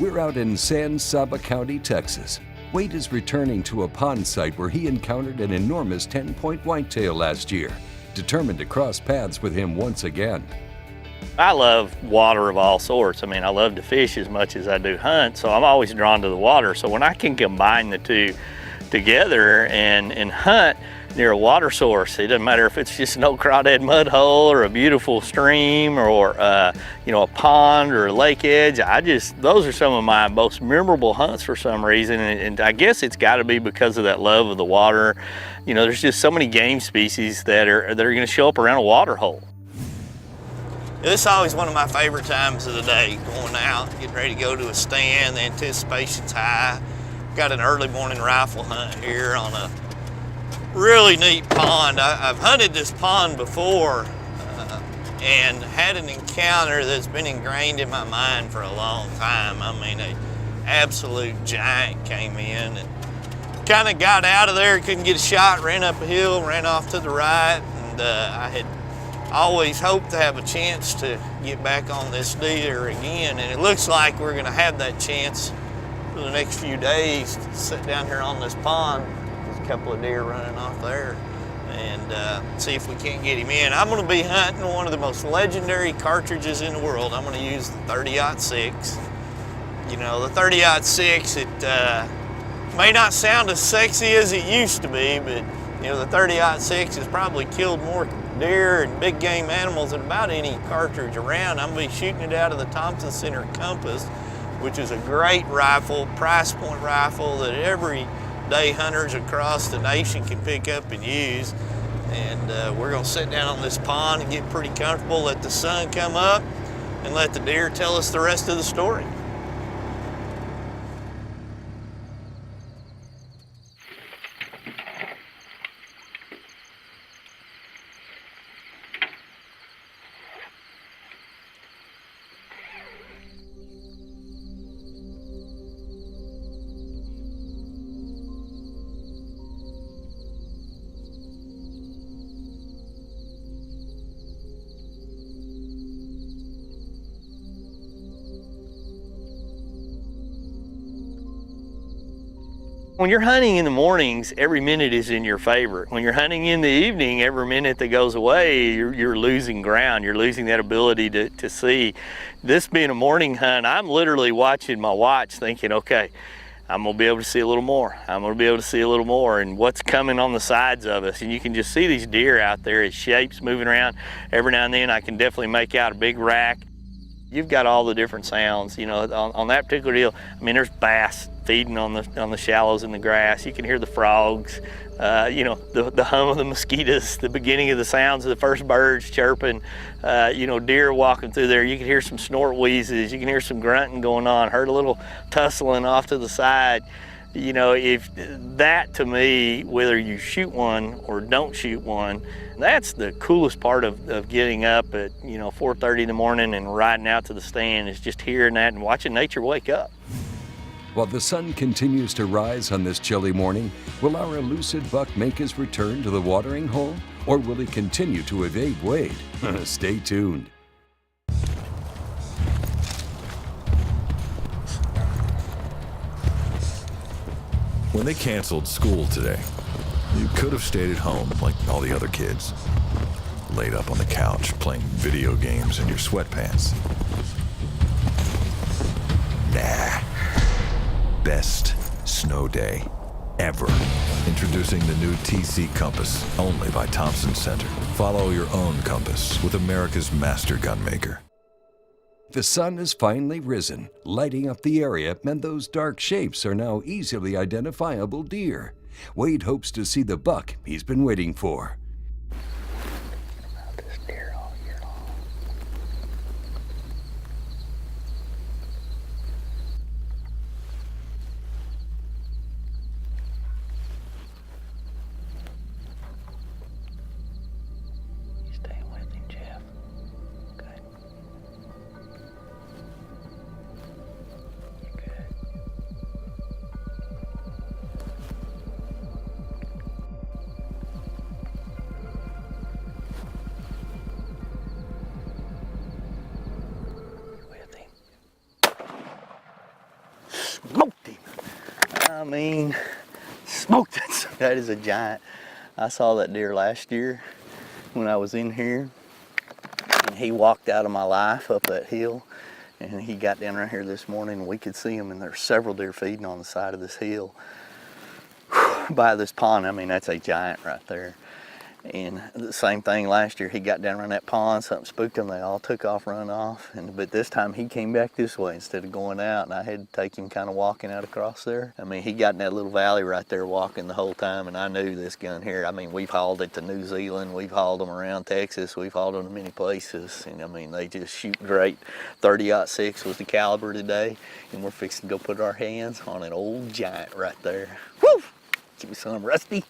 We're out in San Saba County, Texas. Wade is returning to a pond site where he encountered an enormous 10-point whitetail last year, determined to cross paths with him once again. I love water of all sorts. I mean, I love to fish as much as I do hunt, so I'm always drawn to the water. So when I can combine the two together and hunt near a water source, it doesn't matter if it's just an old crawdad mud hole or a beautiful stream or you know, a pond or a lake edge. Those are some of my most memorable hunts for some reason, and I guess it's got to be because of that love of the water. You know, there's just so many game species that are going to show up around a water hole. This is always one of my favorite times of the day, going out, getting ready to go to a stand. The anticipation's high. Got an early morning rifle hunt here on a really neat pond. I've hunted this pond before and had an encounter that's been ingrained in my mind for a long time. I mean, an absolute giant came in and kind of got out of there, couldn't get a shot, ran up a hill, ran off to the right, and I had always hoped to have a chance to get back on this deer again, and it looks like we're gonna have that chance for the next few days to sit down here on this pond. There's a couple of deer running off there, and see if we can't get him in. I'm gonna be hunting one of the most legendary cartridges in the world. I'm gonna use the 30-06. You know, the 30-06, it may not sound as sexy as it used to be, but you know, the 30-06 has probably killed more deer and big game animals than about any cartridge around. I'm gonna be shooting it out of the Thompson Center Compass, which is a great rifle, price point rifle that everyday hunters across the nation can pick up and use. And we're gonna sit down on this pond and get pretty comfortable, let the sun come up, and let the deer tell us the rest of the story. When you're hunting in the mornings, every minute is in your favor. When you're hunting in the evening, every minute that goes away, you're losing ground. You're losing that ability to see. This being a morning hunt, I'm literally watching my watch thinking, okay, I'm gonna be able to see a little more. I'm gonna be able to see a little more, and what's coming on the sides of us. And you can just see these deer out there, its shapes moving around. Every now and then I can definitely make out a big rack. You've got all the different sounds, you know, on that particular deal. I mean, there's bass feeding on the shallows in the grass. You can hear the frogs, you know, the hum of the mosquitoes, the beginning of the sounds of the first birds chirping, you know, deer walking through there. You can hear some snort wheezes. You can hear some grunting going on. Heard a little tussling off to the side. You know, if that to me, whether you shoot one or don't shoot one, that's the coolest part of getting up at, you know, 4:30 in the morning and riding out to the stand, is just hearing that and watching nature wake up. While the sun continues to rise on this chilly morning, will our elusive buck make his return to the watering hole, or will he continue to evade Wade? Stay tuned. When they canceled school today, you could have stayed at home like all the other kids, laid up on the couch playing video games in your sweatpants. Nah. Best snow day ever. Introducing the new TC Compass, only by Thompson Center. Follow your own compass with America's master gunmaker. The sun has finally risen, lighting up the area, and those dark shapes are now easily identifiable deer. Wade hopes to see the buck he's been waiting for. mean, smoked it. That is a giant. I saw that deer last year when I was in here, and he walked out of my life up that hill, and he got down right here this morning, and we could see him, and there's several deer feeding on the side of this hill by this pond. I mean, that's a giant right there. And the same thing last year, he got down around that pond, something spooked him, they all took off, run off. But this time he came back this way instead of going out, and I had to take him kind of walking out across there. I mean, he got in that little valley right there walking the whole time, and I knew this gun here. I mean, we've hauled it to New Zealand, we've hauled them around Texas, we've hauled them to many places, and I mean, they just shoot great. 30-06 was the caliber today, and we're fixing to go put our hands on an old giant right there. Woo! Give me some, Rusty.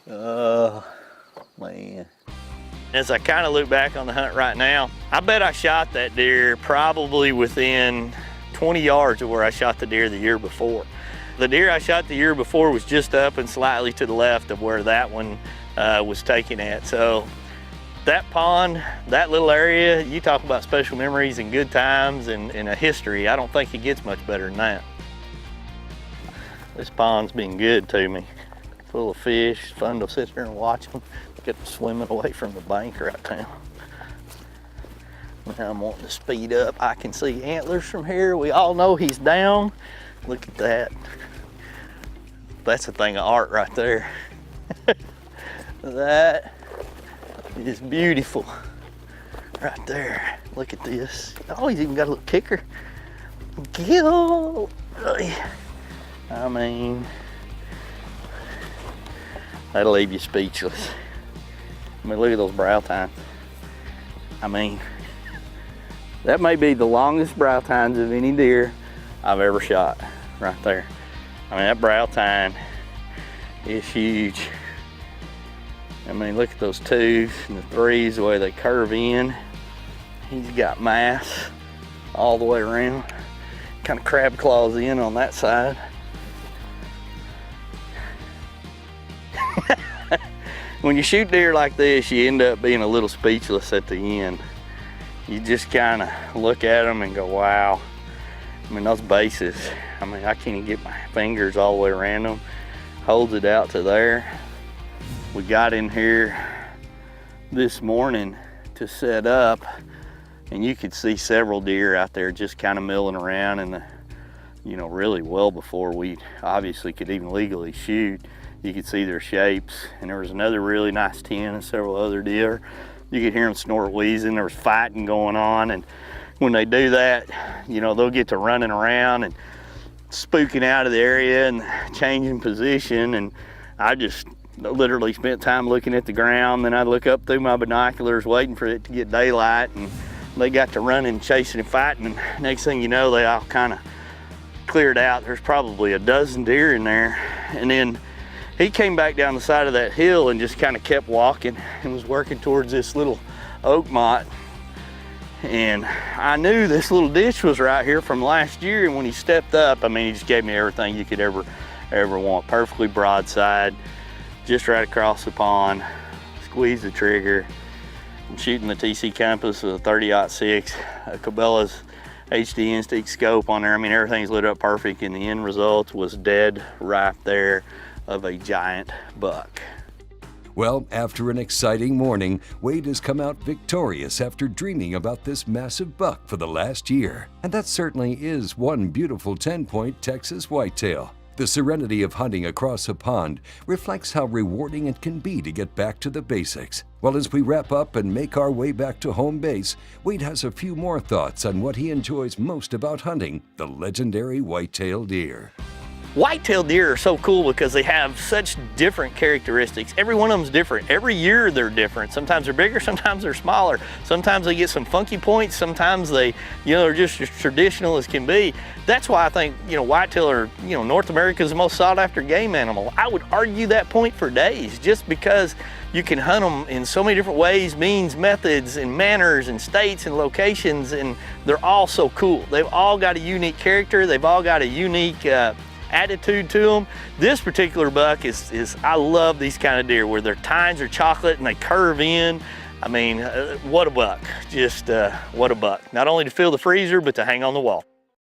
Oh, man. As I kind of look back on the hunt right now, I bet I shot that deer probably within 20 yards of where I shot the deer the year before. The deer I shot the year before was just up and slightly to the left of where that one was taken at. So that pond, that little area, you talk about special memories and good times and a history. I don't think it gets much better than that. This pond's been good to me. Full of fish, it's fun to sit there and watch them. Get them swimming away from the bank right now. Now I'm wanting to speed up. I can see antlers from here. We all know he's down. Look at that. That's a thing of art right there. That is beautiful right there. Look at this. Oh, he's even got a little kicker. Gil. I mean, that'll leave you speechless. I mean, look at those brow tines. I mean, that may be the longest brow tines of any deer I've ever shot, right there. I mean, that brow tine is huge. I mean, look at those 2s and the 3s, the way they curve in. He's got mass all the way around. Kind of crab claws in on that side. When you shoot deer like this, you end up being a little speechless at the end. You just kind of look at them and go, wow. I mean, those bases, I mean, I can't even get my fingers all the way around them. Holds it out to there. We got in here this morning to set up, and you could see several deer out there just kind of milling around, and you know, really well before we obviously could even legally shoot. You could see their shapes, and there was another really nice 10 and several other deer. You could hear them snort wheezing. There was fighting going on, and when they do that, you know, they'll get to running around and spooking out of the area and changing position. And I just literally spent time looking at the ground. Then I'd look up through my binoculars waiting for it to get daylight, and they got to running, chasing, and fighting. And next thing you know, they all kind of cleared out. There's probably a dozen deer in there. And then he came back down the side of that hill and just kind of kept walking and was working towards this little oak mott. And I knew this little ditch was right here from last year, and when he stepped up, I mean, he just gave me everything you could ever want. Perfectly broadside, just right across the pond. Squeeze the trigger. I'm shooting the TC Compass with a 30-06, Cabela's HD Instinct scope on there. I mean, everything's lit up perfect, and the end result was dead right there of a giant buck. Well, after an exciting morning, Wade has come out victorious after dreaming about this massive buck for the last year. And that certainly is one beautiful 10-point Texas whitetail. The serenity of hunting across a pond reflects how rewarding it can be to get back to the basics. Well, as we wrap up and make our way back to home base, Wade has a few more thoughts on what he enjoys most about hunting the legendary whitetail deer. Whitetail deer are so cool because they have such different characteristics. Every one of them's different. Every year they're different. Sometimes they're bigger, sometimes they're smaller. Sometimes they get some funky points, sometimes they, you know, are just as traditional as can be. That's why I think, you know, whitetail are, you know, North America's most sought after game animal. I would argue that point for days, just because you can hunt them in so many different ways, means, methods, and manners, and states, and locations, and they're all so cool. They've all got a unique character. They've all got a unique attitude to them. This particular buck is I love these kind of deer where their tines are chocolate and they curve in. I mean, what a buck. Just what a buck. Not only to fill the freezer, but to hang on the wall.